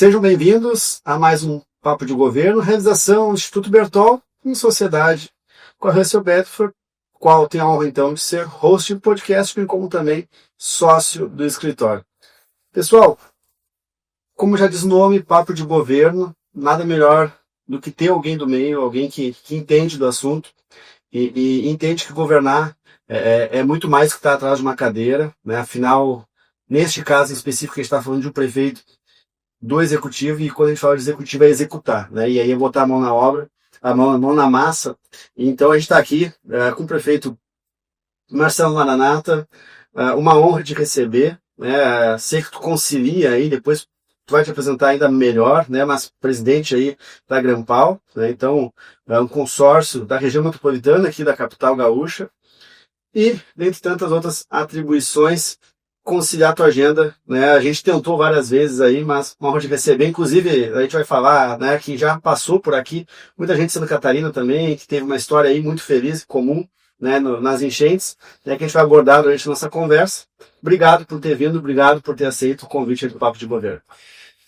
Sejam bem-vindos a mais um Papo de Governo, realização do Instituto Bertol em sociedade com a Russell Bedford, qual tem a honra então de ser host do podcast, bem como também sócio do escritório. Pessoal, como já diz o nome, Papo de Governo, nada melhor do que ter alguém do meio, alguém que entende do assunto e entende que governar é muito mais que estar atrás de uma cadeira, né? Afinal, neste caso em específico, a gente está falando de um prefeito do executivo, e quando a gente fala de executivo é executar, né? E aí é botar a mão na obra, a mão na massa. Então a gente está aqui com o prefeito Marcelo Maranata, uma honra de receber, né? Sei que tu concilia aí, depois tu vai te apresentar ainda melhor, né? Mas presidente aí da Grampal, né? Então é um consórcio da região metropolitana aqui da capital gaúcha, e dentre tantas outras atribuições, conciliar a tua agenda, né? A gente tentou várias vezes aí, mas uma honra de receber. Inclusive, a gente vai falar, né, que já passou por aqui muita gente de Santa Catarina também, que teve uma história aí muito feliz e comum, né, nas enchentes, né, que a gente vai abordar durante a nossa conversa. Obrigado por ter vindo, obrigado por ter aceito o convite do Papo de Governo.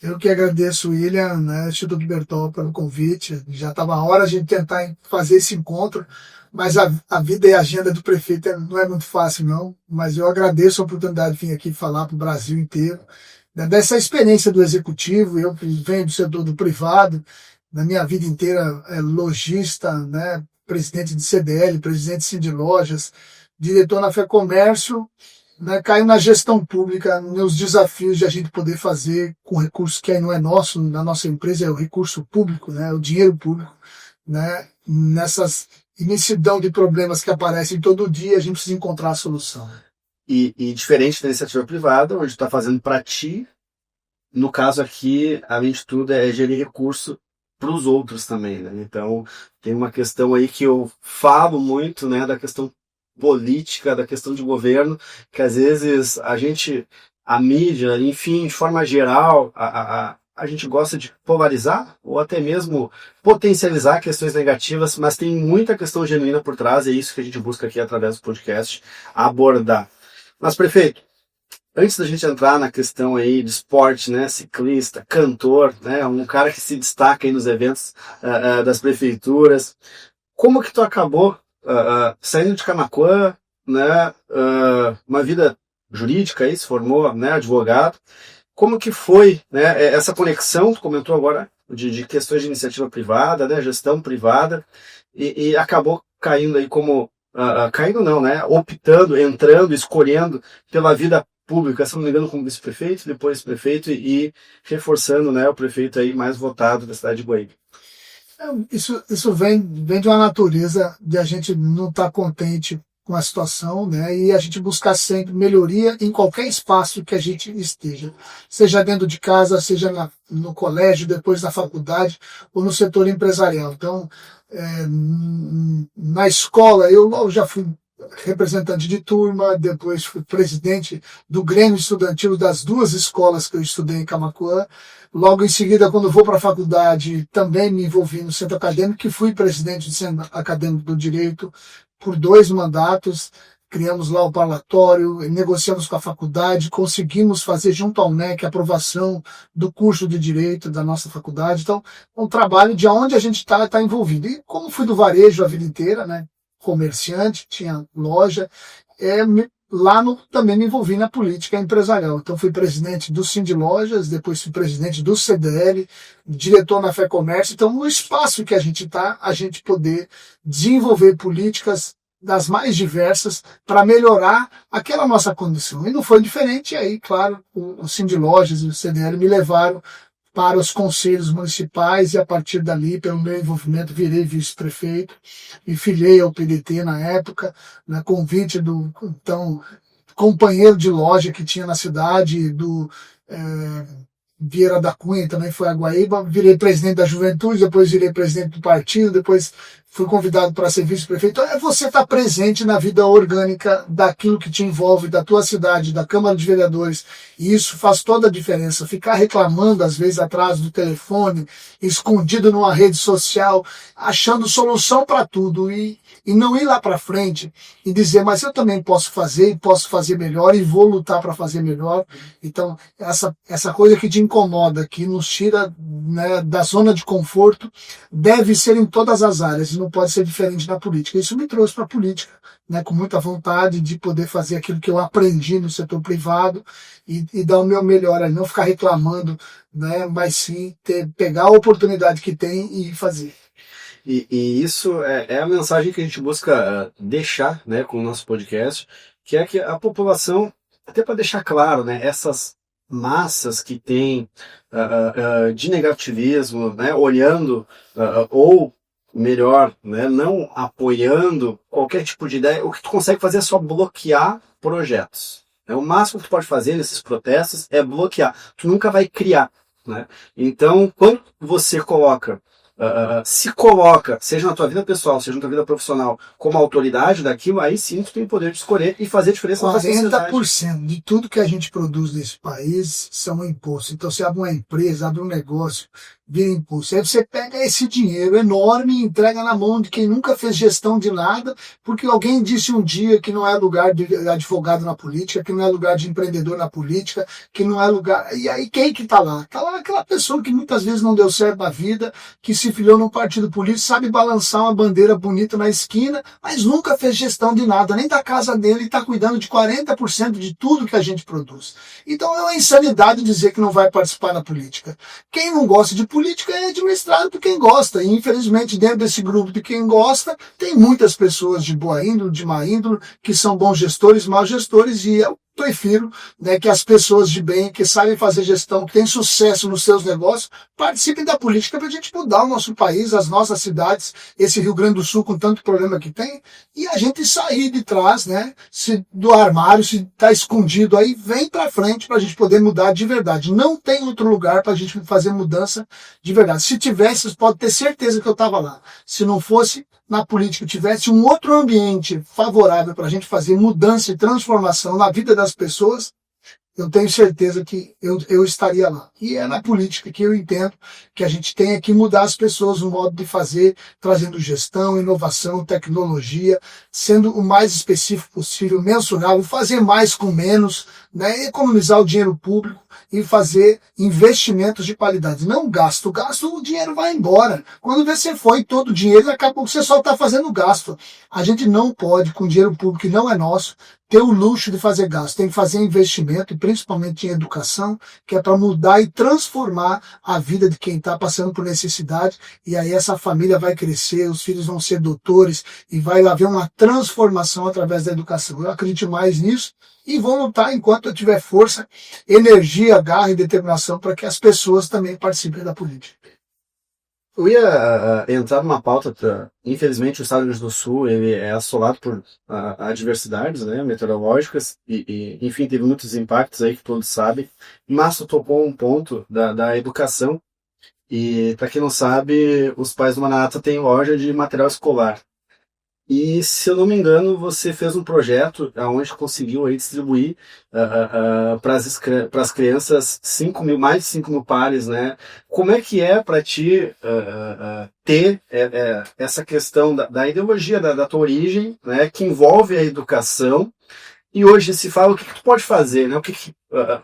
Eu que agradeço, William, né, Instituto Bertol, pelo convite. Já estava a hora de a gente tentar fazer esse encontro, mas a vida e a agenda do prefeito não é muito fácil, não. Mas eu agradeço a oportunidade de vir aqui falar para o Brasil inteiro, né, dessa experiência do executivo. Eu venho do setor do privado, na minha vida inteira lojista, né, presidente de CDL, presidente de lojas, diretor na FEComércio, né, caiu na gestão pública, nos desafios de a gente poder fazer com recursos que aí não é nosso, na nossa empresa é o recurso público, né, o dinheiro público, né, nessas imensidão de problemas que aparecem todo dia, a gente precisa encontrar a solução. E diferente da iniciativa privada, onde está fazendo para ti, no caso aqui, além de tudo, é gerir recurso para os outros também, né? Então, tem uma questão aí que eu falo muito, né, da questão política, da questão de governo, que às vezes a mídia, enfim, de forma geral, a gente gosta de polarizar ou até mesmo potencializar questões negativas, mas tem muita questão genuína por trás, e é isso que a gente busca aqui através do podcast abordar. Mas, prefeito, antes da gente entrar na questão aí de esporte, né, ciclista, cantor, né, um cara que se destaca aí nos eventos das prefeituras, como que tu acabou saindo de Camaquã, né, uma vida jurídica aí, se formou, né, advogado? Como que foi, né, essa conexão, tu comentou agora, de questões de iniciativa privada, né, gestão privada, e acabou caindo aí como, caindo não, né, optando, entrando, escolhendo pela vida pública, se não me engano, como vice-prefeito, depois prefeito e reforçando, né, o prefeito aí mais votado da cidade de Guaíba. Isso vem de uma natureza de a gente não estar contente com a situação, né, e a gente buscar sempre melhoria em qualquer espaço que a gente esteja, seja dentro de casa, seja no colégio, depois na faculdade ou no setor empresarial. Então, na escola, eu já fui representante de turma, depois fui presidente do Grêmio Estudantil das duas escolas que eu estudei em Camaquã. Logo em seguida, quando vou para a faculdade, também me envolvi no centro acadêmico, que fui presidente do Centro Acadêmico do Direito por 2 mandatos. Criamos lá o parlatório, negociamos com a faculdade, conseguimos fazer junto ao MEC a aprovação do curso de Direito da nossa faculdade. Então, um trabalho de onde a gente está envolvido. E como fui do varejo a vida inteira, né, comerciante, tinha loja, também me envolvi na política empresarial. Então fui presidente do Sindlojas, depois fui presidente do CDL, diretor na FEComércio. Então no espaço que a gente está, a gente poder desenvolver políticas das mais diversas para melhorar aquela nossa condição. E não foi diferente. E aí, claro, o Sindlojas e o CDL me levaram para os conselhos municipais, e a partir dali, pelo meu envolvimento, virei vice-prefeito e filiei ao PDT na época, na convite do então companheiro de loja que tinha na cidade, do Vieira da Cunha, também foi a Guaíba. Virei presidente da Juventude, depois virei presidente do partido, depois fui convidado para ser vice-prefeito, é você estar presente na vida orgânica daquilo que te envolve, da tua cidade, da Câmara de Vereadores. E isso faz toda a diferença. Ficar reclamando, às vezes, atrás do telefone, escondido numa rede social, achando solução para tudo e não ir lá para frente e dizer, mas eu também posso fazer e posso fazer melhor e vou lutar para fazer melhor. Então, essa coisa que te incomoda, que nos tira, né, da zona de conforto, deve ser em todas as áreas, e não pode ser diferente na política. Isso me trouxe para a política, né, com muita vontade de poder fazer aquilo que eu aprendi no setor privado e dar o meu melhor, não ficar reclamando, né, mas sim pegar a oportunidade que tem e fazer. E isso é a mensagem que a gente busca deixar, né, com o nosso podcast, que é que a população, até para deixar claro, né, essas massas que tem de negativismo, né, olhando, ou melhor, né, não apoiando qualquer tipo de ideia, o que tu consegue fazer é só bloquear projetos. O máximo que tu pode fazer nesses protestos é bloquear. Tu nunca vai criar, né? Então, quando você se coloca, seja na tua vida pessoal, seja na tua vida profissional, como autoridade daquilo, aí sim tu tem o poder de escolher e fazer diferença na sociedade. 40% de tudo que a gente produz nesse país são impostos. Então você abre uma empresa, abre um negócio, vira imposto. Aí você pega esse dinheiro enorme e entrega na mão de quem nunca fez gestão de nada, porque alguém disse um dia que não é lugar de advogado na política, que não é lugar de empreendedor na política, que não é lugar... E aí quem que tá lá? Tá lá aquela pessoa que muitas vezes não deu certo na vida, que se filiou num partido político, sabe balançar uma bandeira bonita na esquina, mas nunca fez gestão de nada, nem da casa dele, e está cuidando de 40% de tudo que a gente produz. Então é uma insanidade dizer que não vai participar na política. Quem não gosta de política é administrado por quem gosta, e infelizmente dentro desse grupo de quem gosta, tem muitas pessoas de boa índole, de má índole, que são bons gestores, maus gestores, e eu prefiro, né, que as pessoas de bem, que sabem fazer gestão, que têm sucesso nos seus negócios, participem da política para a gente mudar o nosso país, as nossas cidades, esse Rio Grande do Sul com tanto problema que tem, e a gente sair de trás, né, do armário, se está escondido aí, vem para frente para a gente poder mudar de verdade. Não tem outro lugar para a gente fazer mudança de verdade. Se tivesse, você pode ter certeza que eu estava lá. Se não fosse na política, tivesse um outro ambiente favorável para a gente fazer mudança e transformação na vida das pessoas, eu tenho certeza que eu estaria lá. E é na política que eu entendo que a gente tem que mudar as pessoas, o modo de fazer, trazendo gestão, inovação, tecnologia, sendo o mais específico possível, mensurável, fazer mais com menos, né, economizar o dinheiro público e fazer investimentos de qualidade. Não gasto. Gasto, o dinheiro vai embora. Quando você foi todo o dinheiro, acabou que você só está fazendo gasto. A gente não pode, com dinheiro público que não é nosso, ter o luxo de fazer gasto. Tem que fazer investimento, e principalmente em educação, que é para mudar e transformar a vida de quem está passando por necessidade. E aí essa família vai crescer, os filhos vão ser doutores e vai haver uma transformação através da educação. Eu acredito mais nisso e vou lutar enquanto eu tiver força, energia, garra e determinação para que as pessoas também participem da política. Eu ia entrar numa pauta, infelizmente o Estado do Rio Grande do Sul ele é assolado por adversidades, né, meteorológicas e, enfim, teve muitos impactos aí que todos sabem, mas tu tocou um ponto da educação e, para quem não sabe, os pais do Manata têm loja de material escolar. E, se eu não me engano, você fez um projeto onde conseguiu aí distribuir para as crianças mais de 5 mil pares, né? Como é que é para ti ter essa questão da ideologia da tua origem, né, que envolve a educação? E hoje se fala o que tu pode fazer, né? O que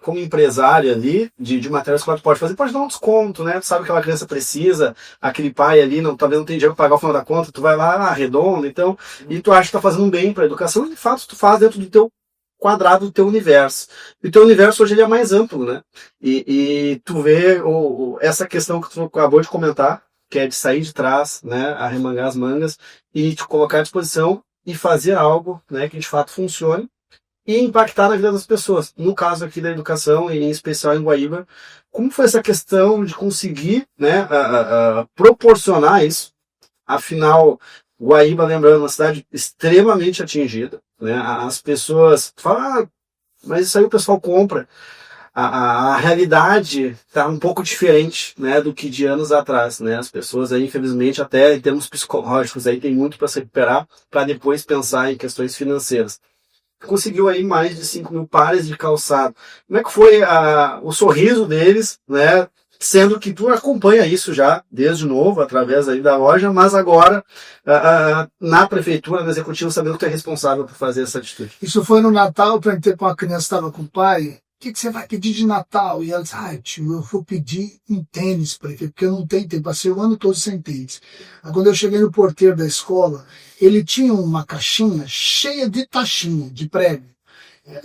como empresário ali de material escolar tu pode fazer? Pode dar um desconto, né? Tu sabe que aquela criança precisa, aquele pai ali talvez não tem dinheiro para pagar o final da conta, tu vai lá, arredonda, então, e tu acha que tá fazendo um bem para a educação, e de fato tu faz dentro do teu quadrado, do teu universo. E o teu universo hoje ele é mais amplo, né? E tu vê essa questão que tu acabou de comentar, que é de sair de trás, né? Arremangar as mangas e te colocar à disposição e fazer algo, né, que de fato funcione e impactar na vida das pessoas. No caso aqui da educação, e em especial em Guaíba, como foi essa questão de conseguir, né, proporcionar isso? Afinal, Guaíba, lembrando, uma cidade extremamente atingida, né? As pessoas falam, mas isso aí o pessoal compra. a realidade está um pouco diferente, né, do que de anos atrás, né? As pessoas aí, infelizmente, até em termos psicológicos, aí tem muito para se recuperar para depois pensar em questões financeiras. Conseguiu aí mais de 5 mil pares de calçado. Como é que foi o sorriso deles, né? Sendo que tu acompanha isso já desde novo, através aí da loja, mas agora na prefeitura, no executivo, sabendo que tu é responsável por fazer essa atitude. Isso foi no Natal, eu perguntei para uma criança que estava com o pai, o que você vai pedir de Natal? E ela disse, tio, eu vou pedir um tênis para ele, porque eu não tenho tempo, passei o ano todo sem tênis. Aí, quando eu cheguei no porteiro da escola, ele tinha uma caixinha cheia de taxinha, de prego.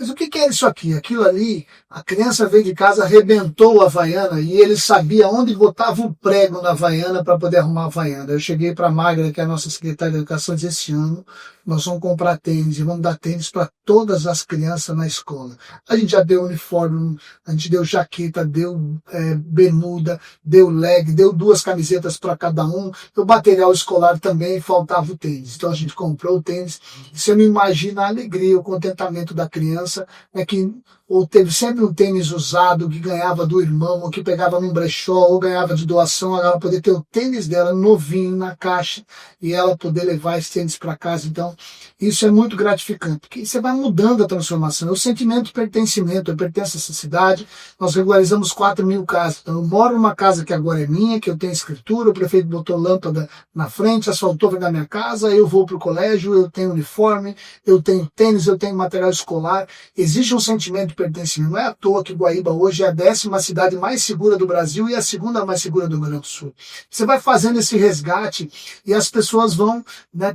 Mas o que é isso aqui? Aquilo ali, a criança veio de casa, arrebentou a Havaiana e ele sabia onde botava o prego na Havaiana para poder arrumar a Havaiana. Eu cheguei para a Magra, que é a nossa secretária de Educação, e disse, esse ano nós vamos comprar tênis e vamos dar tênis para todas as crianças na escola. A gente já deu uniforme, a gente deu jaqueta, deu bermuda, deu leg, deu 2 camisetas para cada um. O material escolar também faltava o tênis. Então a gente comprou o tênis. E você não imagina a alegria, o contentamento da criança, que ou teve sempre um tênis usado que ganhava do irmão, ou que pegava num brechó, ou ganhava de doação, ela poder ter o tênis dela novinho na caixa e ela poder levar esse tênis para casa. Então, isso é muito gratificante, porque você vai mudando a transformação. É o sentimento de pertencimento, eu pertenço a essa cidade, nós regularizamos 4 mil casas. Então, eu moro numa casa que agora é minha, que eu tenho escritura, o prefeito botou lâmpada na frente, asfaltou da minha casa, eu vou para o colégio, eu tenho uniforme, eu tenho tênis, eu tenho material escolar. Existe um sentimento de pertencimento. Não é à toa que Guaíba hoje é a 10ª cidade mais segura do Brasil e a 2ª mais segura do Rio Grande do Sul. Você vai fazendo esse resgate e as pessoas vão,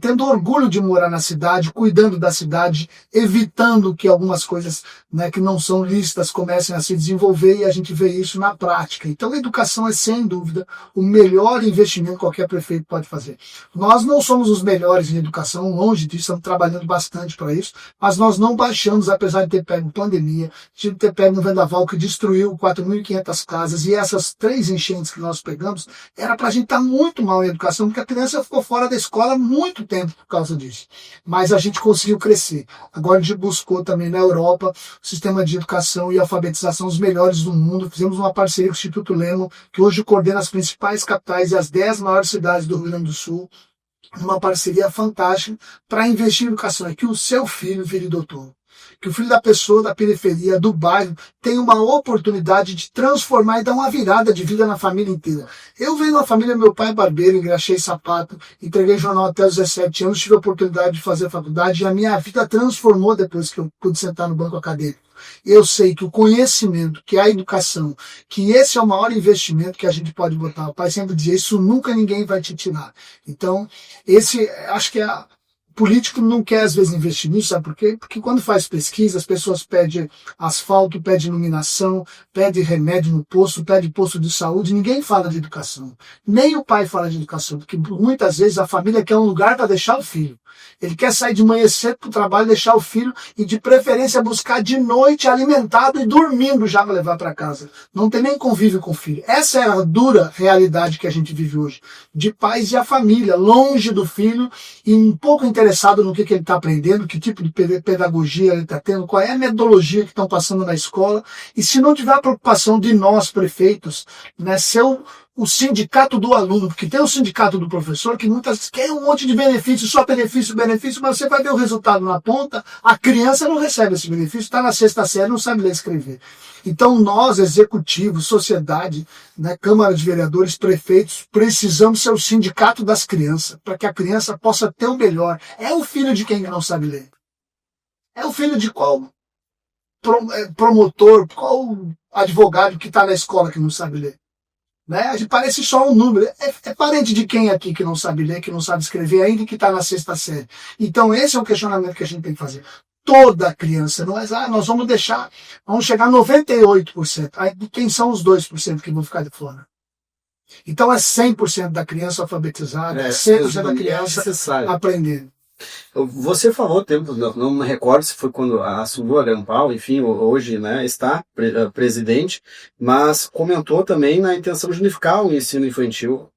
tendo orgulho de morar na cidade, cuidando da cidade, evitando que algumas coisas, que não são lícitas comecem a se desenvolver, e a gente vê isso na prática. Então a educação é, sem dúvida, o melhor investimento que qualquer prefeito pode fazer. Nós não somos os melhores em educação, longe disso, estamos trabalhando bastante para isso, mas nós não baixamos, apesar de ter pego pandemia, de ter pego um vendaval que destruiu 4.500 casas, e essas 3 enchentes que nós pegamos, era para a gente estar muito mal em educação, porque a criança ficou fora da escola há muito tempo por causa disso. Mas a gente conseguiu crescer. Agora a gente buscou também na Europa o sistema de educação e alfabetização os melhores do mundo. Fizemos uma parceria com o Instituto Lehman, que hoje coordena as principais capitais e as 10 maiores cidades do Rio Grande do Sul, uma parceria fantástica para investir em educação. É que o seu filho vire doutor, que o filho da pessoa da periferia, do bairro, tem uma oportunidade de transformar e dar uma virada de vida na família inteira. Eu venho na família, meu pai é barbeiro, engraxei sapato, entreguei jornal até os 17 anos, tive a oportunidade de fazer faculdade e a minha vida transformou depois que eu pude sentar no banco acadêmico. Eu sei que o conhecimento, que a educação, que esse é o maior investimento que a gente pode botar. O pai sempre dizia, isso nunca ninguém vai te tirar. Então, acho que político não quer, às vezes, investir nisso, sabe por quê? Porque quando faz pesquisa, as pessoas pedem asfalto, pedem iluminação, pedem remédio no posto, pedem posto de saúde, ninguém fala de educação. Nem o pai fala de educação, porque muitas vezes a família quer um lugar para deixar o filho. Ele quer sair de manhã cedo para o trabalho, deixar o filho e, de preferência, buscar de noite alimentado e dormindo já para levar para casa. Não tem nem convívio com o filho. Essa é a dura realidade que a gente vive hoje. De pais e a família, longe do filho e um pouco interessado no que ele está aprendendo, que tipo de pedagogia ele está tendo, qual é a metodologia que estão passando na escola. E se não tiver a preocupação de nós, prefeitos, ser o sindicato do aluno, porque tem o sindicato do professor que muitas vezes quer um monte de benefício, só benefício, mas você vai ver o resultado na ponta, a criança não recebe esse benefício, está na 6ª série, não sabe ler e escrever. Então nós, executivo, sociedade, Câmara de Vereadores, prefeitos, precisamos ser o sindicato das crianças, para que a criança possa ter o melhor. É o filho de quem não sabe ler? É o filho de qual promotor, qual advogado que está na escola que não sabe ler? A gente parece só um número. É parente de quem aqui que não sabe ler, que não sabe escrever, ainda que está na 6ª série? Então esse é o questionamento que a gente tem que fazer. Toda criança, não é, nós vamos chegar a 98%. Aí quem são os 2% que vão ficar de fora? Então é 100% da criança alfabetizada, 100% da criança aprendendo. Você falou tempo, não me recordo se foi quando assumiu a Grampal, enfim, hoje está presidente, mas comentou também na intenção de unificar o ensino infantil.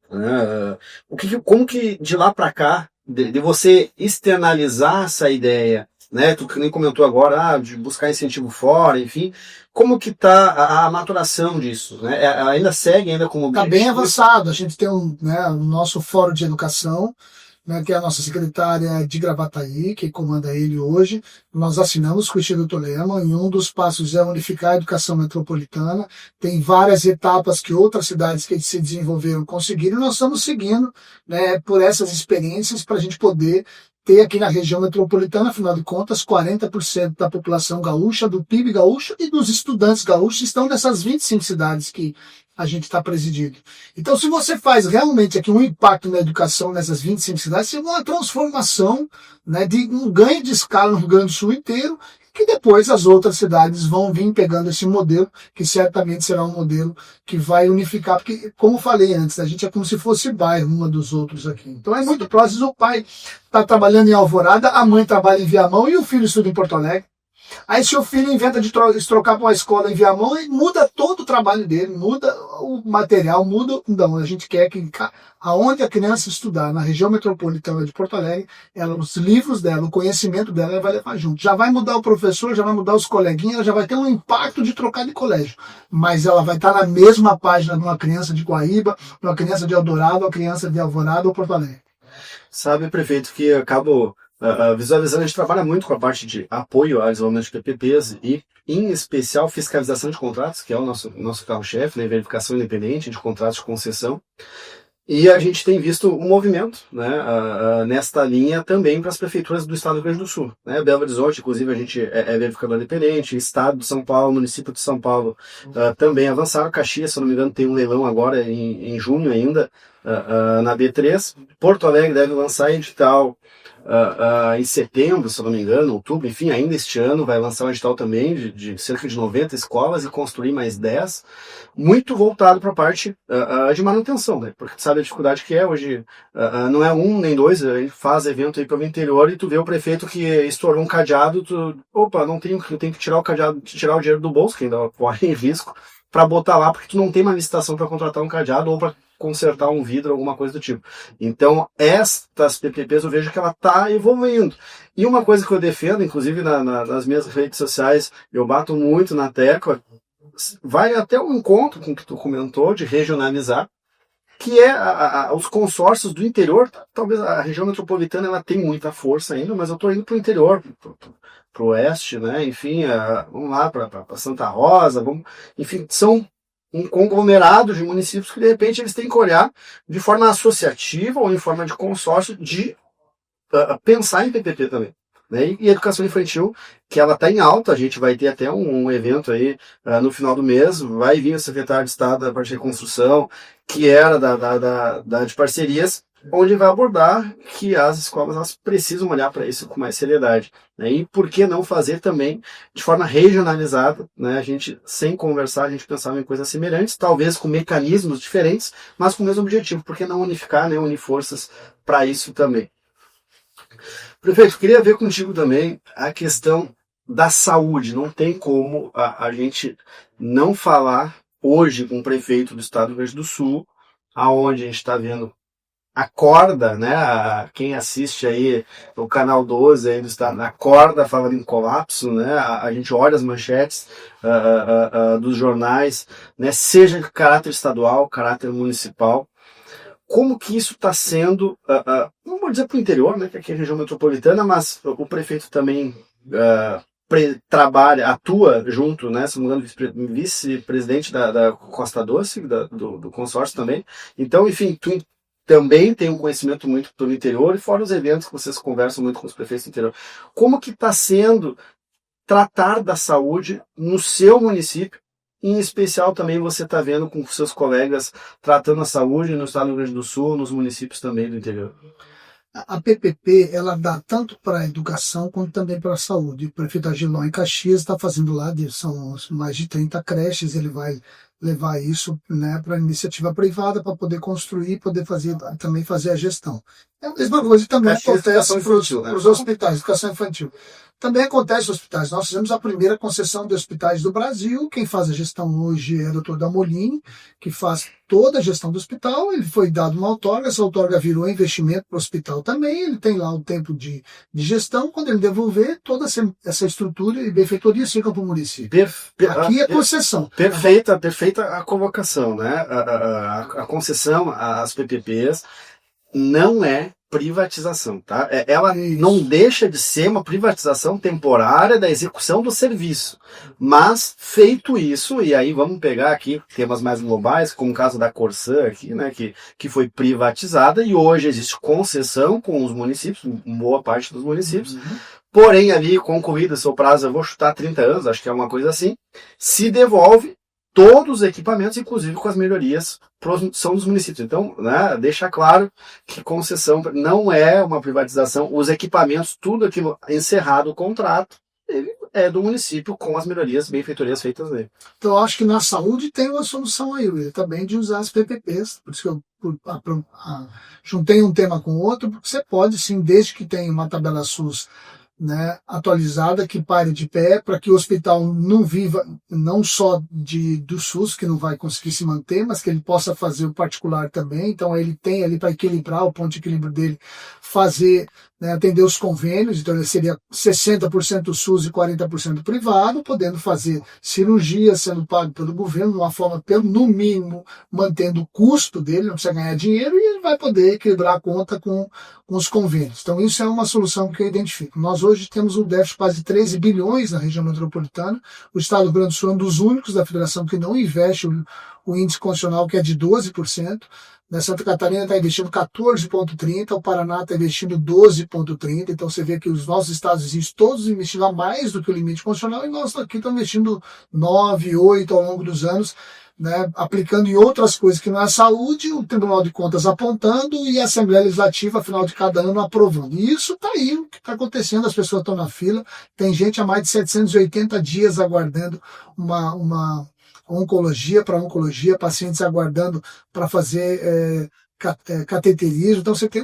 Como que de lá para cá, de você externalizar essa ideia né? Tu que nem comentou agora, de buscar incentivo fora, enfim. Como que está a maturação disso? Né? Ainda segue ainda como Está bem avançado. A gente tem o nosso fórum de educação, né, que é a nossa secretária de Gravataí, que comanda ele hoje. Nós assinamos com o Instituto Lehman, e um dos passos é unificar a educação metropolitana. Tem várias etapas que outras cidades que se desenvolveram conseguiram, e nós estamos seguindo, né, por essas experiências para a gente poder ter aqui na região metropolitana, afinal de contas, 40% da população gaúcha, do PIB gaúcho e dos estudantes gaúchos estão nessas 25 cidades que a gente está presidindo. Então, se você faz realmente aqui um impacto na educação nessas 25 cidades, você tem uma transformação, né, de um ganho de escala no Rio Grande do Sul inteiro, que depois as outras cidades vão vir pegando esse modelo, que certamente será um modelo que vai unificar, porque, como eu falei antes, a gente é como se fosse bairro uma dos outros aqui. Então é muito próximo, o pai está trabalhando em Alvorada, a mãe trabalha em Viamão e o filho estuda em Porto Alegre. Aí seu filho inventa de trocar para uma escola em Viamão e muda todo o trabalho dele, muda o material, muda. Não, a gente quer que aonde a criança estudar, na região metropolitana de Porto Alegre, os livros dela, o conhecimento dela, ela vai levar junto. Já vai mudar o professor, já vai mudar os coleguinhas, ela já vai ter um impacto de trocar de colégio. Mas ela vai estar na mesma página de uma criança de Guaíba, de uma criança de Eldorado, uma criança de Alvorada ou Porto Alegre. Sabe, prefeito, que eu acabo visualizando, a gente trabalha muito com a parte de apoio ao desenvolvimento de PPPs e, em especial, fiscalização de contratos, que é o nosso carro-chefe, né, verificação independente de contratos de concessão. E a gente tem visto um movimento, né, nesta linha também para as prefeituras do estado do Rio Grande do Sul. Né? Belo Horizonte, inclusive, a gente é verificador independente, estado de São Paulo, município de São Paulo também avançaram. Caxias, se não me engano, tem um leilão agora em junho ainda, na B3. Porto Alegre deve lançar edital em setembro, se não me engano, outubro, enfim, ainda este ano vai lançar um edital também de cerca de 90 escolas e construir mais 10, muito voltado para a parte de manutenção, né? Porque tu sabe a dificuldade que é hoje, não é um nem dois, a gente faz evento aí pelo interior e tu vê o prefeito que estourou um cadeado, não tenho, eu tenho que tirar o cadeado, tirar o dinheiro do bolso, que ainda corre em risco, para botar lá, porque tu não tem uma licitação para contratar um cadeado ou para consertar um vidro, alguma coisa do tipo. Então, estas PPPs eu vejo que ela está evoluindo. E uma coisa que eu defendo, inclusive nas minhas redes sociais, eu bato muito na tecla, vai até o encontro com o que tu comentou, de regionalizar, que é os consórcios do interior. Talvez a região metropolitana ela tem muita força ainda, mas eu estou indo para o interior, para o oeste, né? Enfim, vamos lá para Santa Rosa, enfim, são um conglomerado de municípios que de repente eles têm que olhar de forma associativa ou em forma de consórcio de pensar em PPP também. Né? E educação infantil, que ela está em alta, a gente vai ter até um evento aí no final do mês, vai vir o secretário de Estado da parte de reconstrução, que era de parcerias, onde vai abordar que as escolas elas precisam olhar para isso com mais seriedade. Né? E por que não fazer também de forma regionalizada, né? A gente, sem conversar, a gente pensava em coisas semelhantes, talvez com mecanismos diferentes, mas com o mesmo objetivo. Por que não unificar, né? Unir forças para isso também? Prefeito, queria ver contigo também a questão da saúde. Não tem como a gente não falar hoje com o prefeito do estado do Rio Grande do Sul, aonde a gente está vendo acorda, né? Quem assiste aí o canal 12 aí do estado, acorda falando em colapso, né? A gente olha as manchetes dos jornais, né? Seja de caráter estadual, caráter municipal. Como que isso está sendo, não vou dizer para o interior, né? Que aqui é a região metropolitana, mas o prefeito também atua junto, né? Se não me engano, vice-presidente da Costa Doce, do consórcio também. Então, enfim, tu também tem um conhecimento muito pelo interior, e fora os eventos que vocês conversam muito com os prefeitos do interior. Como que está sendo tratar da saúde no seu município? Em especial também você está vendo com seus colegas tratando a saúde no estado do Rio Grande do Sul, nos municípios também do interior. A PPP, ela dá tanto para a educação quanto também para a saúde. O prefeito Agilon em Caxias está fazendo lá, são mais de 30 creches, ele vai levar isso, né, para a iniciativa privada para poder construir, também fazer a gestão. É a mesma coisa, também Caxias, acontece educação infantil, né? para os hospitais, educação infantil. Também acontece nos hospitais. Nós fizemos a primeira concessão de hospitais do Brasil. Quem faz a gestão hoje é o Dr. Damolini, que faz toda a gestão do hospital. Ele foi dado uma outorga, essa outorga virou investimento para o hospital também. Ele tem lá o tempo de gestão. Quando ele devolver, toda essa estrutura e benfeitoria fica para o município. Aqui é concessão. Perfeita a convocação, né? A concessão, as PPPs, não é privatização, tá? Ela não deixa de ser uma privatização temporária da execução do serviço. Mas, feito isso, e aí vamos pegar aqui temas mais globais, como o caso da Corsã aqui, né, que foi privatizada e hoje existe concessão com os municípios, boa parte dos municípios, porém ali concluído seu prazo, eu vou chutar 30 anos, acho que é uma coisa assim, se devolve todos os equipamentos, inclusive com as melhorias, são dos municípios. Então, né, deixa claro que concessão não é uma privatização, os equipamentos, tudo aquilo encerrado o contrato, ele é do município com as melhorias, benfeitorias feitas nele. Então, eu acho que na saúde tem uma solução aí, Will, também de usar as PPPs, por isso que eu juntei um tema com o outro, porque você pode sim, desde que tenha uma tabela SUS, né, atualizada, que pare de pé, para que o hospital não viva não só do SUS, que não vai conseguir se manter, mas que ele possa fazer o particular também. Então ele tem ali para equilibrar o ponto de equilíbrio dele, fazer, né, atender os convênios, então ele seria 60% SUS e 40% privado, podendo fazer cirurgia, sendo pago pelo governo, de uma forma, no mínimo, mantendo o custo dele, não precisa ganhar dinheiro, e ele vai poder equilibrar a conta com os convênios. Então isso é uma solução que eu identifico. Nós hoje temos um déficit de quase 13 bilhões na região metropolitana. O estado do Rio Grande do Sul é um dos únicos da federação que não investe o índice constitucional, que é de 12%. Santa Catarina está investindo 14,30%, o Paraná está investindo 12,30%. Então você vê que os nossos estados vizinhos todos investindo a mais do que o limite constitucional, e nós aqui estamos investindo 9%, 8% ao longo dos anos, né, aplicando em outras coisas que não é a saúde, o Tribunal de Contas apontando e a Assembleia Legislativa, final de cada ano, aprovando. E isso está aí, o que está acontecendo, as pessoas estão na fila, tem gente há mais de 780 dias aguardando uma oncologia, pacientes aguardando para fazer cateterismo. Então você tem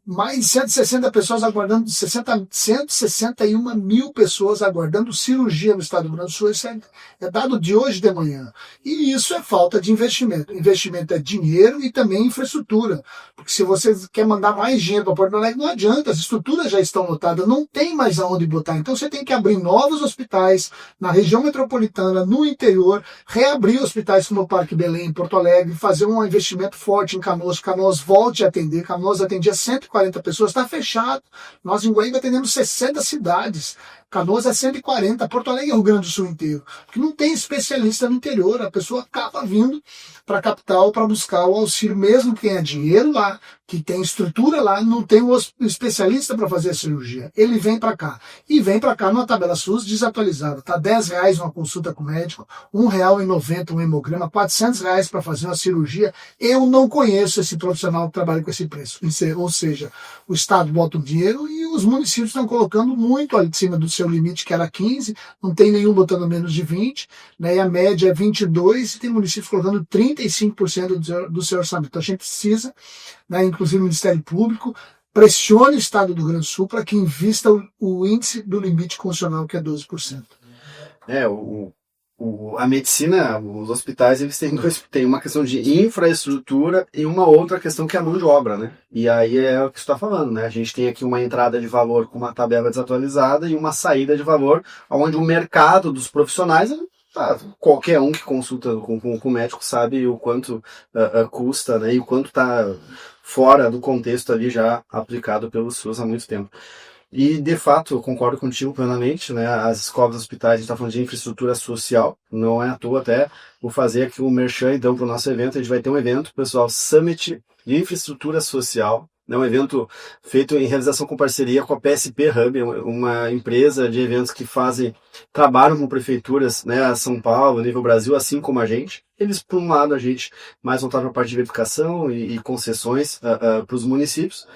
mais de 160 pessoas aguardando, 161 mil pessoas aguardando cirurgia no estado do Rio Grande do Sul. Isso é dado de hoje de manhã. E isso é falta de investimento. Investimento é dinheiro e também infraestrutura. Porque se você quer mandar mais dinheiro para Porto Alegre, não adianta, as estruturas já estão lotadas, não tem mais aonde botar. Então você tem que abrir novos hospitais na região metropolitana, no interior, reabrir hospitais como o Parque Belém, em Porto Alegre, fazer um investimento forte em Canoas volte a atender. Canoas atendia 140 pessoas, está fechado. Nós em Guaíba atendemos 60 cidades. Canoas é 140, Porto Alegre é o Rio Grande do Sul inteiro. Porque não tem especialista no interior, a pessoa acaba vindo para a capital para buscar o auxílio, mesmo que tenha dinheiro lá, que tem estrutura lá, não tem um especialista para fazer a cirurgia. Ele vem para cá. E vem para cá numa tabela SUS desatualizada. Está R$10 uma consulta com o médico, R$1,90 um hemograma, R$400 para fazer uma cirurgia. Eu não conheço esse profissional que trabalha com esse preço. Ou seja, o Estado bota o dinheiro e os municípios estão colocando muito ali de cima do seu limite, que era 15, não tem nenhum botando menos de 20, né, e a média é 22, e tem municípios colocando 35% do seu orçamento. Então a gente precisa, né, inclusive o Ministério Público, pressione o Estado do Rio Grande do Sul para que invista o índice do limite constitucional, que é 12%. A medicina, os hospitais, eles têm uma questão de infraestrutura e uma outra questão que é a mão de obra, né? E aí é o que você está falando, né? A gente tem aqui uma entrada de valor com uma tabela desatualizada e uma saída de valor onde o mercado dos profissionais, qualquer um que consulta com o médico sabe o quanto custa, né? E o quanto está fora do contexto ali já aplicado pelo SUS há muito tempo. E, de fato, eu concordo contigo plenamente, né? As escolas, os hospitais, a gente está falando de infraestrutura social, não é à toa até. Vou fazer aqui um merchan, então, para o nosso evento. A gente vai ter um evento, pessoal, Summit de Infraestrutura Social, né? Um evento feito em realização com parceria com a PSP Hub, uma empresa de eventos que trabalham com prefeituras, né? São Paulo, nível Brasil, assim como a gente. Eles, por um lado, a gente mais voltado para a parte de verificação e concessões para os municípios.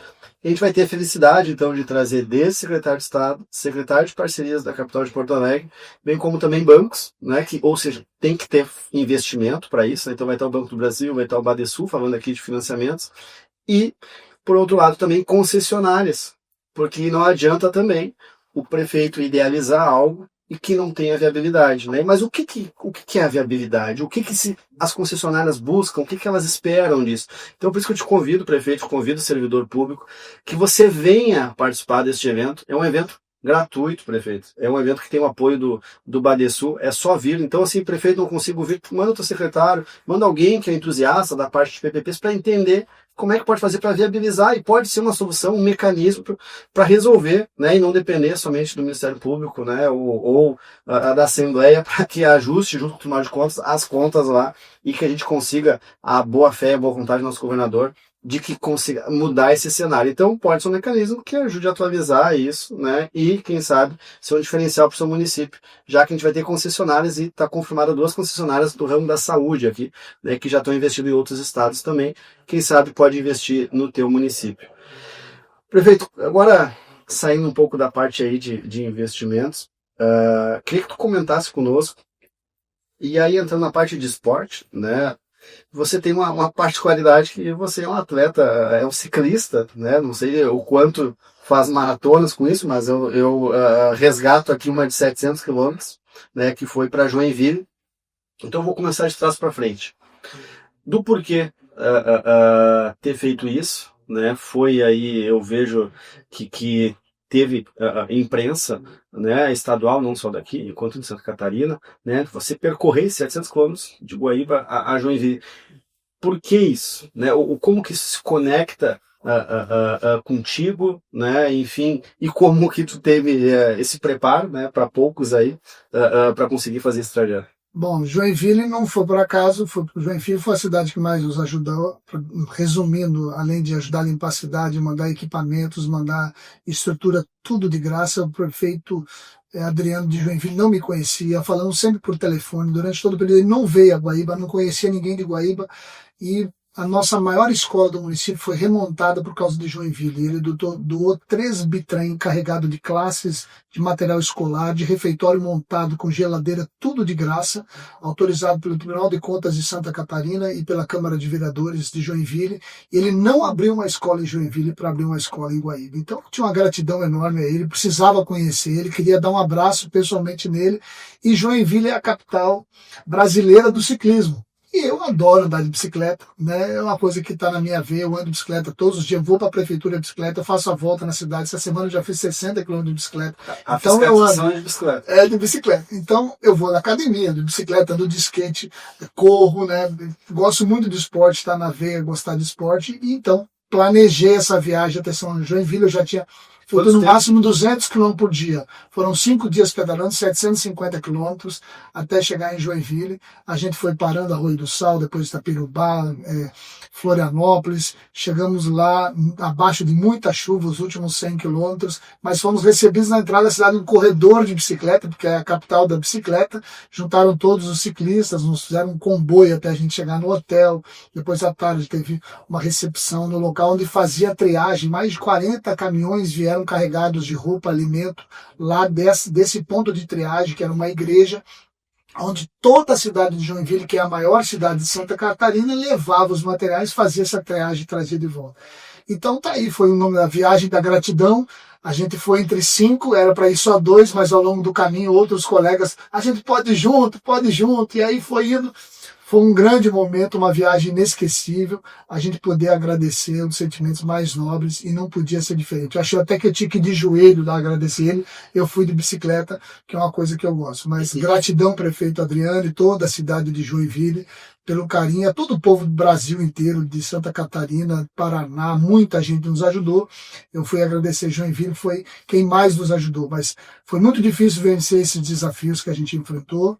A gente vai ter a felicidade, então, de trazer desde secretário de Estado, secretário de Parcerias da capital de Porto Alegre, bem como também bancos, né, ou seja, tem que ter investimento para isso, né? Então vai estar o Banco do Brasil, vai estar o Badesul falando aqui de financiamentos, e por outro lado também concessionárias, porque não adianta também o prefeito idealizar algo e que não tenha viabilidade, né? Mas o que é a viabilidade? As concessionárias buscam? O que elas esperam disso? Então, por isso que eu te convido, prefeito, convido o servidor público, que você venha participar deste evento. É um evento gratuito, prefeito. É um evento que tem o apoio do Badesul, é só vir. Então, assim, prefeito, não consigo vir, manda o teu secretário, manda alguém que é entusiasta da parte de PPPs para entender como é que pode fazer para viabilizar, e pode ser uma solução, um mecanismo para resolver, né, e não depender somente do Ministério Público, né, ou da Assembleia, para que ajuste junto com o Tribunal de Contas as contas lá e que a gente consiga a boa fé e a boa vontade do nosso governador de que consiga mudar esse cenário. Então pode ser um mecanismo que ajude a atualizar isso, né, e quem sabe ser um diferencial para o seu município, já que a gente vai ter concessionárias e está confirmado 2 concessionárias do ramo da saúde aqui, né, que já estão investindo em outros estados também. Quem sabe pode investir no teu município. Prefeito, agora saindo um pouco da parte aí de investimentos, queria que tu comentasse conosco, e aí entrando na parte de esporte, né, você tem uma particularidade que você é um atleta, é um ciclista, né, não sei o quanto faz maratonas com isso, mas eu resgato aqui uma de 700 quilômetros, né, que foi para Joinville. Então eu vou começar de trás para frente. Do porquê ter feito isso, né? Foi aí, eu vejo que teve imprensa, né, estadual, não só daqui, quanto de Santa Catarina, né? Você percorrer 700 quilômetros de Guaíba a Joinville. Por que isso? Né? Como que isso se conecta contigo, né? Enfim, e como que tu teve esse preparo, né, para poucos aí, para conseguir fazer esse trajeto? Bom, Joinville não foi por acaso, Joinville foi a cidade que mais nos ajudou, resumindo, além de ajudar a limpar a cidade, mandar equipamentos, mandar estrutura, tudo de graça. O prefeito Adriano de Joinville não me conhecia, falando sempre por telefone, durante todo o período ele não veio a Guaíba, não conhecia ninguém de Guaíba, e a nossa maior escola do município foi remontada por causa de Joinville. Ele doou 3 bitrem carregados de classes, de material escolar, de refeitório montado com geladeira, tudo de graça, autorizado pelo Tribunal de Contas de Santa Catarina e pela Câmara de Vereadores de Joinville. Ele não abriu uma escola em Joinville para abrir uma escola em Guaíba. Então eu tinha uma gratidão enorme a ele, precisava conhecer ele, queria dar um abraço pessoalmente nele. E Joinville é a capital brasileira do ciclismo. E eu adoro andar de bicicleta, né? É uma coisa que está na minha veia. Eu ando de bicicleta todos os dias, vou para a prefeitura de bicicleta, faço a volta na cidade. Essa semana eu já fiz 60 km de bicicleta. Então eu ando de bicicleta. É de bicicleta. Então eu vou na academia de bicicleta, ando de skate, corro, né? Gosto muito de esporte, está na veia, gostar de esporte. E então planejei essa viagem até São Joinville. Eu já tinha feito no máximo 200 km por dia. Foram 5 dias pedalando, 750 km até chegar em Joinville. A gente foi parando Arroio do Sal, depois Itapirubá, Florianópolis. Chegamos lá abaixo de muita chuva, os últimos 100 km, mas fomos recebidos na entrada da cidade um corredor de bicicleta, porque é a capital da bicicleta. Juntaram todos os ciclistas, nos fizeram um comboio até a gente chegar no hotel. Depois à tarde teve uma recepção no local onde fazia triagem. Mais de 40 caminhões vieram carregados de roupa, alimento, lá desse ponto de triagem, que era uma igreja, onde toda a cidade de Joinville, que é a maior cidade de Santa Catarina, levava os materiais, fazia essa triagem e trazia de volta. Então tá aí, foi o nome da viagem da gratidão. A gente foi entre 5, era para ir só 2, mas ao longo do caminho outros colegas, a gente pode ir junto, e aí foi indo. Foi um grande momento, uma viagem inesquecível, a gente poder agradecer os sentimentos mais nobres, e não podia ser diferente. Eu achei até que eu tinha que ir de joelho lá agradecer ele. Eu fui de bicicleta, que é uma coisa que eu gosto. Mas gratidão, prefeito Adriano e toda a cidade de Joinville, pelo carinho, a todo o povo do Brasil inteiro, de Santa Catarina, Paraná, muita gente nos ajudou. Eu fui agradecer Joinville, foi quem mais nos ajudou. Mas foi muito difícil vencer esses desafios que a gente enfrentou.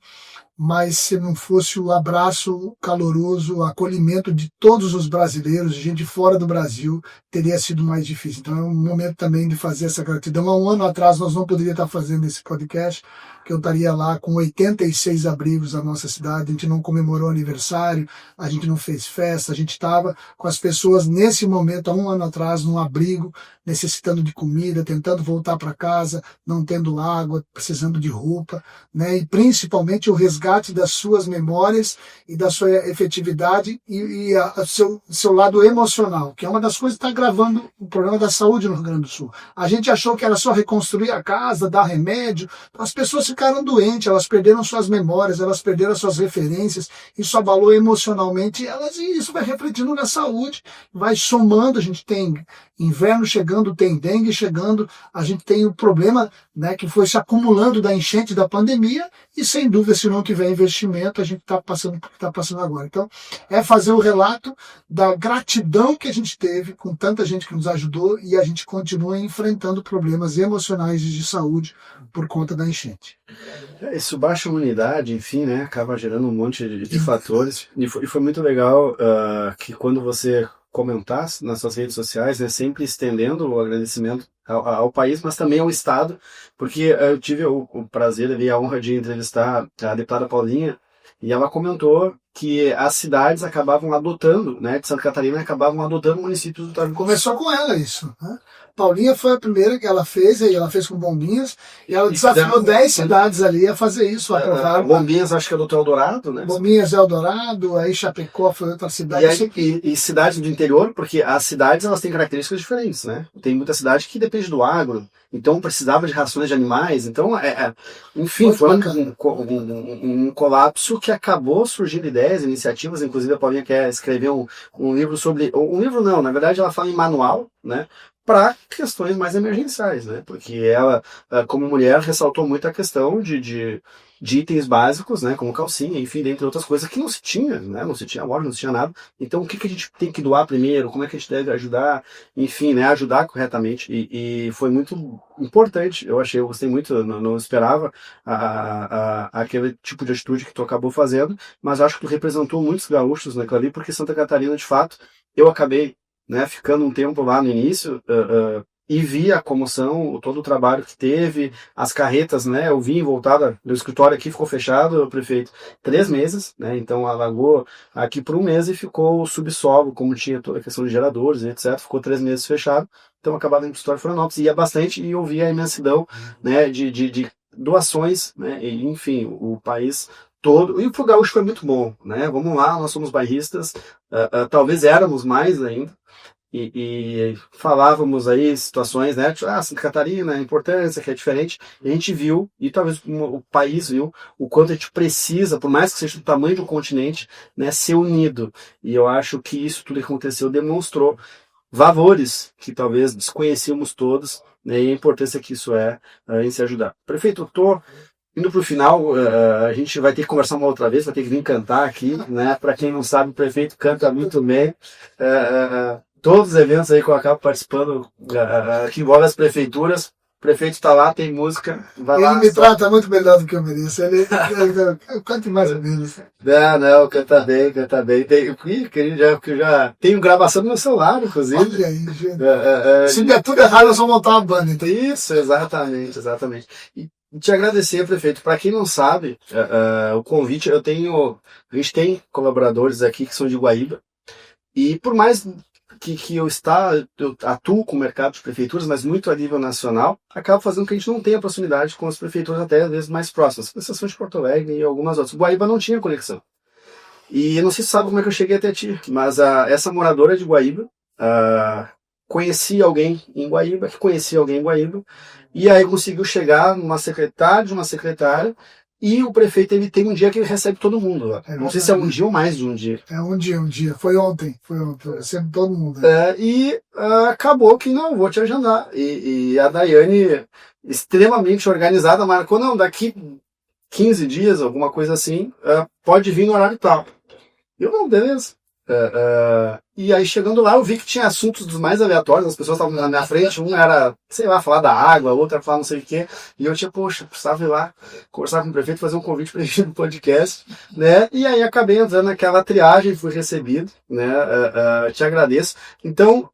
Mas se não fosse o abraço caloroso, o acolhimento de todos os brasileiros, de gente fora do Brasil, teria sido mais difícil. Então é um momento também de fazer essa gratidão. Há um ano atrás nós não poderíamos estar fazendo esse podcast, que eu estaria lá com 86 abrigos na nossa cidade. A gente não comemorou aniversário, a gente não fez festa, a gente estava com as pessoas nesse momento, há um ano atrás, num abrigo, necessitando de comida, tentando voltar para casa, não tendo água, precisando de roupa, né? E principalmente o resgate resgate das suas memórias e da sua efetividade e seu lado emocional, que é uma das coisas que está agravando o problema da saúde no Rio Grande do Sul. A gente achou que era só reconstruir a casa, dar remédio, as pessoas ficaram doentes, elas perderam suas memórias, elas perderam suas referências, isso abalou emocionalmente elas e isso vai refletindo na saúde, vai somando, a gente tem inverno chegando, tem dengue chegando, a gente tem o problema, né, que foi se acumulando da enchente da pandemia e sem dúvida, se não tiver investimento, a gente está passando o que está passando agora. Então, é fazer o relato da gratidão que a gente teve com tanta gente que nos ajudou e a gente continua enfrentando problemas emocionais e de saúde por conta da enchente. Isso, baixa imunidade, enfim, né, acaba gerando um monte de fatores. E foi muito legal que quando você comentasse nas suas redes sociais, né, sempre estendendo o agradecimento ao país, mas também ao Estado, porque eu tive o prazer e a honra de entrevistar a deputada Paulinha, e ela comentou que as cidades acabavam adotando, né, de Santa Catarina, acabavam adotando municípios do Estado. Começou com ela isso, né? Paulinha foi a primeira que ela fez, e ela fez com Bombinhas, e ela desafiou 10 cidades ali a fazer isso, aprovaram. Bombinhas, acho que é do Eldorado, né? Bombinhas, Eldorado, aí Chapecó foi outra cidade. E cidades do interior, porque as cidades elas têm características diferentes, né? Tem muita cidade que depende do agro, então precisava de rações de animais, então, enfim, muito foi um colapso que acabou surgindo ideias, iniciativas, inclusive a Paulinha quer escrever um livro sobre, um livro não, na verdade ela fala em manual, né? Para questões mais emergenciais, né? Porque ela, como mulher, ressaltou muito a questão de itens básicos, né? Como calcinha, enfim, dentre outras coisas que não se tinha, né? Não se tinha loja, não se tinha nada. Então, o que a gente tem que doar primeiro? Como é que a gente deve ajudar? Enfim, né? Ajudar corretamente. E foi muito importante, eu achei, eu gostei muito, não esperava aquele tipo de atitude que tu acabou fazendo, mas acho que tu representou muitos gaúchos naquilo ali, porque Santa Catarina, de fato, eu acabei, né, ficando um tempo lá no início e vi a comoção, todo o trabalho que teve, as carretas, né, eu vim voltada do escritório aqui, ficou fechado, o prefeito, 3 meses, né, então alagou aqui por 1 mês e ficou o subsolo, como tinha toda a questão de geradores, etc, ficou 3 meses fechado, então acabava no escritório de Florianópolis, ia bastante e eu via a imensidão, né, de doações, né, e, enfim, o país todo, e pro gaúcho foi muito bom, né, vamos lá, nós somos bairristas, talvez éramos mais ainda, e falávamos aí situações, né, tipo, Santa Catarina, a importância que é diferente, e a gente viu, e talvez o país viu, o quanto a gente precisa, por mais que seja do tamanho do continente, né, ser unido, e eu acho que isso tudo que aconteceu demonstrou valores que talvez desconhecíamos todos, né, e a importância que isso é em se ajudar. Prefeito, eu tô indo para o final, a gente vai ter que conversar uma outra vez, vai ter que vir cantar aqui, né? Para quem não sabe, o prefeito canta muito bem. Todos os eventos aí que eu acabo participando, que envolvem as prefeituras, o prefeito está lá, tem música, vai ele lá. Ele me trata muito melhor do que eu mereço. Eu canto mais ou menos. Não, canta bem. Já tenho gravação no meu celular, inclusive. Olha aí, gente. Se der tudo errado, eu só montar uma banda. Então. Isso, exatamente. E te agradecer, prefeito. Para quem não sabe, o convite, a gente tem colaboradores aqui que são de Guaíba, e por mais que eu atuo com o mercado de prefeituras, mas muito a nível nacional, acaba fazendo que a gente não tenha proximidade com as prefeituras até às vezes mais próximas, com exceção de Porto Alegre e algumas outras. Guaíba não tinha conexão. E eu não sei se sabe como é que eu cheguei até ti, mas essa moradora de Guaíba conhecia alguém em Guaíba, que conhecia alguém em Guaíba, e aí conseguiu chegar numa secretária, e o prefeito ele tem um dia que ele recebe todo mundo lá. Não sei se é um dia ou mais de um dia. É um dia. Foi ontem. Recebe todo mundo. E acabou que não, vou te agendar. E a Daiane, extremamente organizada, marcou, não, daqui 15 dias, alguma coisa assim, pode vir no horário tal. Eu não, beleza. E aí chegando lá eu vi que tinha assuntos dos mais aleatórios, as pessoas estavam na minha frente, um era, sei lá, falar da água, outro era falar não sei o quê, e eu tinha, precisava ir lá conversar com o prefeito, fazer um convite para ele no podcast, né, e aí acabei entrando naquela triagem, fui recebido, né, te agradeço. Então,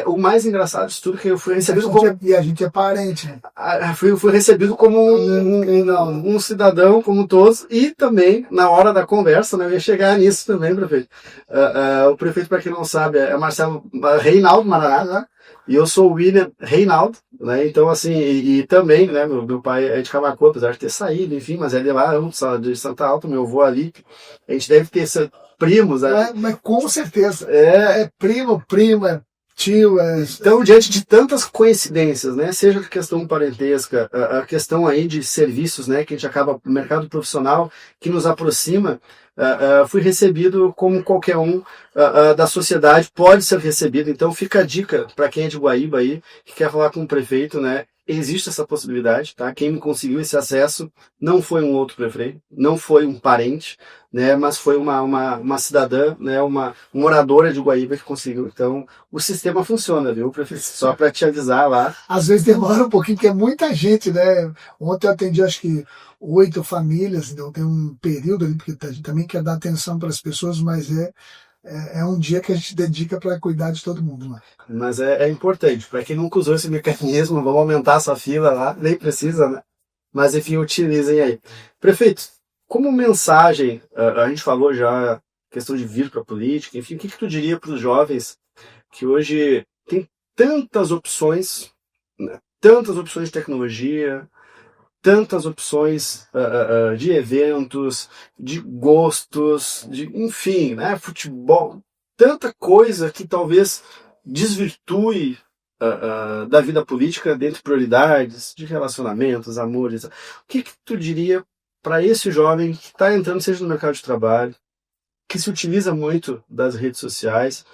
o mais engraçado disso tudo é que eu fui recebido E a gente é parente, né? Fui recebido como um cidadão, como todos, e também, na hora da conversa, né, eu ia chegar nisso também, prefeito. O prefeito, para quem não sabe, é Marcelo Reinaldo Maranata, né? E eu sou o William Reinaldo, né? Então, assim, e também, né, meu pai é de Camaquã, apesar de ter saído, enfim, mas ele é lá, de Santa Alta, meu avô ali. A gente deve ter primos, né? Mas com certeza. É primo, prima, tio. Então, diante de tantas coincidências, né, seja a questão parentesca, a questão aí de serviços, né, que a gente acaba, o mercado profissional que nos aproxima, fui recebido como qualquer um da sociedade pode ser recebido. Então, fica a dica para quem é de Guaíba aí, que quer falar com o prefeito, né, existe essa possibilidade, tá? Quem me conseguiu esse acesso não foi um outro prefeito, não foi um parente, né? Mas foi uma cidadã, né? Uma moradora de Guaíba que conseguiu. Então, o sistema funciona, viu, prefeito? Só para te avisar lá. Às vezes demora um pouquinho, porque é muita gente, né? Ontem eu atendi, acho que 8 famílias, então tem um período ali, porque a gente também quer dar atenção para as pessoas, mas é um dia que a gente dedica para cuidar de todo mundo, né? Mas é importante. Para quem nunca usou esse mecanismo, vamos aumentar essa fila lá, nem precisa, né? Mas enfim, utilizem aí. Prefeito, como mensagem, a gente falou já questão de vir para a política, enfim, o que tu diria para os jovens que hoje tem tantas opções, né? Tantas opções de tecnologia, tantas opções de eventos, de gostos, enfim, né, futebol, tanta coisa que talvez desvirtue da vida política dentre prioridades, de relacionamentos, amores. O que tu diria para esse jovem que está entrando, seja no mercado de trabalho, que se utiliza muito das redes sociais,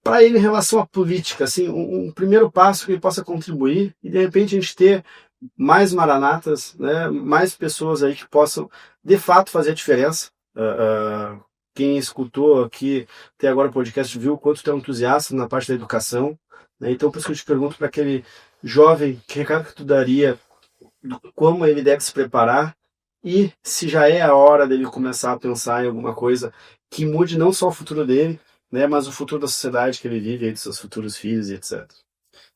para ele em relação à política, assim, um primeiro passo que ele possa contribuir e de repente a gente ter mais maranatas, né, mais pessoas aí que possam de fato fazer a diferença. Quem escutou aqui até agora o podcast viu o quanto tu é entusiasta na parte da educação, né? Então por isso que eu te pergunto para aquele jovem, que recado que tu daria, como ele deve se preparar e se já é a hora dele começar a pensar em alguma coisa que mude não só o futuro dele, né, mas o futuro da sociedade que ele vive, aí, dos seus futuros filhos e etc.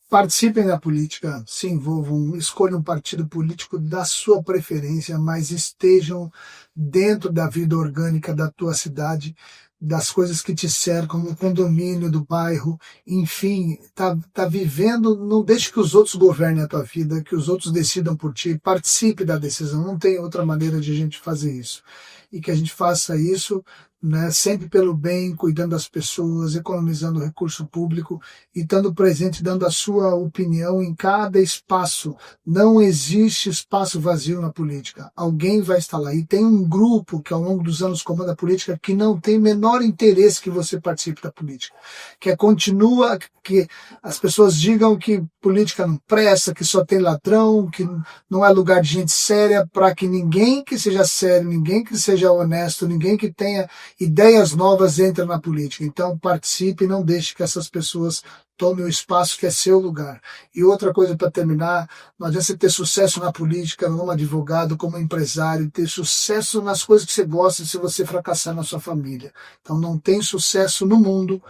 Participem da política, se envolvam, escolham um partido político da sua preferência, mas estejam dentro da vida orgânica da tua cidade, das coisas que te cercam, no condomínio do bairro, enfim, tá vivendo, não deixe que os outros governem a tua vida, que os outros decidam por ti, participe da decisão, não tem outra maneira de a gente fazer isso. E que a gente faça isso, né, sempre pelo bem, cuidando das pessoas, economizando recurso público e estando presente, dando a sua opinião em cada espaço. Não existe espaço vazio na política. Alguém vai estar lá. E tem um grupo que ao longo dos anos comanda a política que não tem menor interesse que você participe da política. Que continua, que as pessoas digam que política não presta, que só tem ladrão, que não é lugar de gente séria, para que ninguém que seja sério, ninguém que seja honesto, ninguém que tenha ideias novas entra na política. Então participe e não deixe que essas pessoas tomem o espaço que é seu lugar. E outra coisa para terminar, não adianta você ter sucesso na política, como advogado, como empresário, ter sucesso nas coisas que você gosta se você fracassar na sua família. Então não tem sucesso no mundo,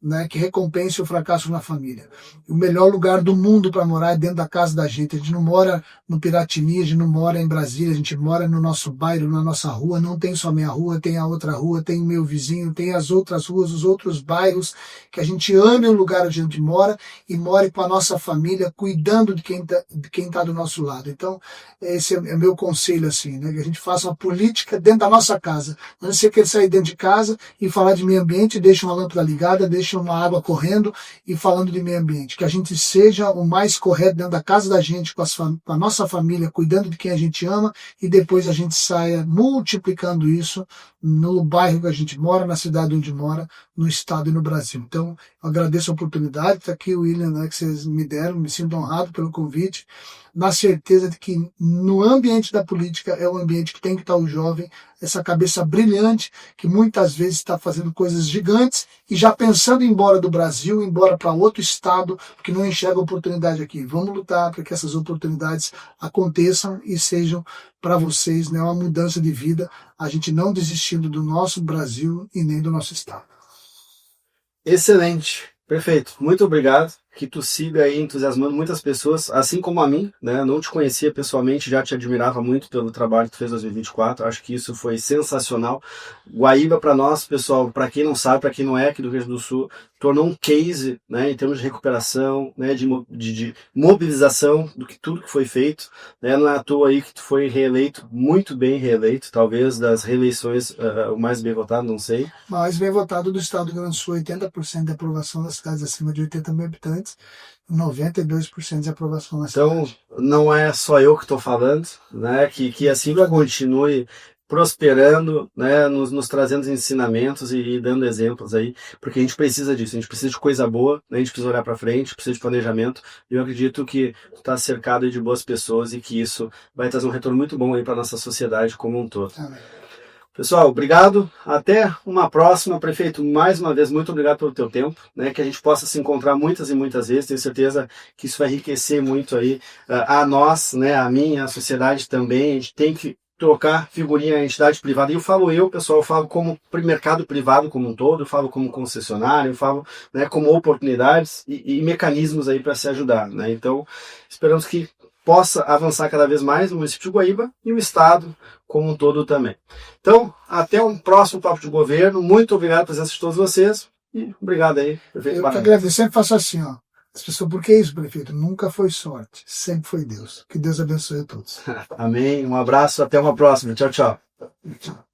né, que recompense o fracasso na família. O melhor lugar do mundo para morar é dentro da casa da gente. A gente não mora no Piratini, a gente não mora em Brasília, a gente mora no nosso bairro, na nossa rua. Não tem só a minha rua, tem a outra rua, tem o meu vizinho, tem as outras ruas, os outros bairros. Que a gente ame o lugar onde a gente mora e more com a nossa família, cuidando de quem tá do nosso lado. Então, esse é meu conselho, assim, né, que a gente faça uma política dentro da nossa casa. Não você quer sair dentro de casa e falar de meio ambiente, deixa uma lâmpada ligada, deixa uma água correndo e falando de meio ambiente. Que a gente seja o mais correto dentro da casa da gente, com a nossa família, cuidando de quem a gente ama, e depois a gente saia multiplicando isso no bairro que a gente mora, na cidade onde mora, no estado e no Brasil. Então, eu agradeço a oportunidade, está aqui o William, né, que vocês me deram, me sinto honrado pelo convite, na certeza de que no ambiente da política é o ambiente que tem que estar o jovem, essa cabeça brilhante, que muitas vezes está fazendo coisas gigantes e já pensando em ir embora do Brasil, ir embora para outro estado, porque não enxerga oportunidade aqui. Vamos lutar para que essas oportunidades aconteçam e sejam para vocês, né, uma mudança de vida, a gente não desistindo do nosso Brasil e nem do nosso estado. Excelente. Perfeito, muito obrigado. Que tu siga aí entusiasmando muitas pessoas, assim como a mim, né? Não te conhecia pessoalmente, já te admirava muito pelo trabalho que tu fez em 2024. Acho que isso foi sensacional. Guaíba para nós, pessoal, para quem não sabe, para quem não é aqui do Rio Grande do Sul, tornou um case, né, em termos de recuperação, né, de mobilização do que tudo que foi feito, né? Não é à toa aí que tu foi reeleito, muito bem reeleito, talvez das reeleições o mais bem votado, não sei. Mais bem votado do estado do Rio Grande do Sul, 80% de aprovação das cidades acima de 80 mil habitantes, 92% de aprovação na Então, cidade. não é só eu que estou falando, né? Que assim continue prosperando, né? Nos trazendo ensinamentos e dando exemplos aí, porque a gente precisa disso, a gente precisa de coisa boa, né? A gente precisa olhar para frente, precisa de planejamento. E eu acredito que está cercado aí de boas pessoas e que isso vai trazer um retorno muito bom aí para nossa sociedade como um todo. Amém. Pessoal, obrigado. Até uma próxima. Prefeito, mais uma vez, muito obrigado pelo teu tempo, né? Que a gente possa se encontrar muitas e muitas vezes. Tenho certeza que isso vai enriquecer muito aí a nós, né? A mim, a sociedade também. A gente tem que trocar figurinha a entidade privada. E pessoal, eu falo como mercado privado como um todo, eu falo como concessionário, eu falo, né, como oportunidades e mecanismos aí para se ajudar, né? Então, esperamos que possa avançar cada vez mais no município de Guaíba e o estado como um todo também. Então, até um próximo Papo de Governo. Muito obrigado pela presença de todos vocês. E obrigado aí, prefeito Eu que Barra. agradeço, sempre faço assim, ó. As pessoas, por que isso, prefeito? Nunca foi sorte, sempre foi Deus. Que Deus abençoe a todos. Amém. Um abraço, até uma próxima. Tchau, tchau. Tchau.